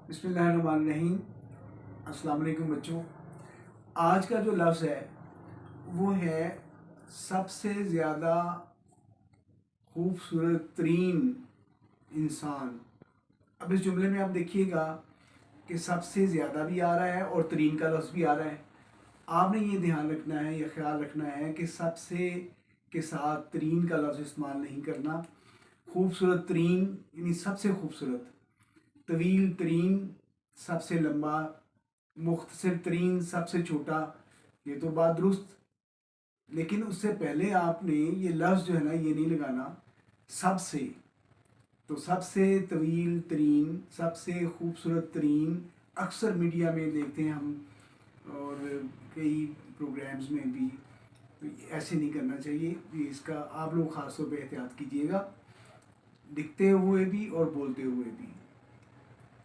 بسم اللہ الرحمن الرحیم۔ السلام علیکم بچوں۔ آج کا جو لفظ ہے وہ ہے سب سے زیادہ خوبصورت ترین انسان۔ اب اس جملے میں آپ دیکھیے گا کہ سب سے زیادہ بھی آ رہا ہے اور ترین کا لفظ بھی آ رہا ہے۔ آپ نے یہ دھیان رکھنا ہے یا خیال رکھنا ہے کہ سب سے کے ساتھ ترین کا لفظ استعمال نہیں کرنا۔ خوبصورت ترین یعنی سب سے خوبصورت، طویل ترین سب سے لمبا، مختصر ترین سب سے چھوٹا، یہ تو بات درست، لیکن اس سے پہلے آپ نے یہ لفظ جو ہے نا یہ نہیں لگانا سب سے۔ تو سب سے طویل ترین، سب سے خوبصورت ترین اکثر میڈیا میں دیکھتے ہیں ہم اور کئی پروگرامز میں بھی، تو ایسے نہیں کرنا چاہیے۔ اس کا آپ لوگ خاص طور پہ احتیاط کیجیے گا، لکھتے ہوئے بھی اور بولتے ہوئے بھی۔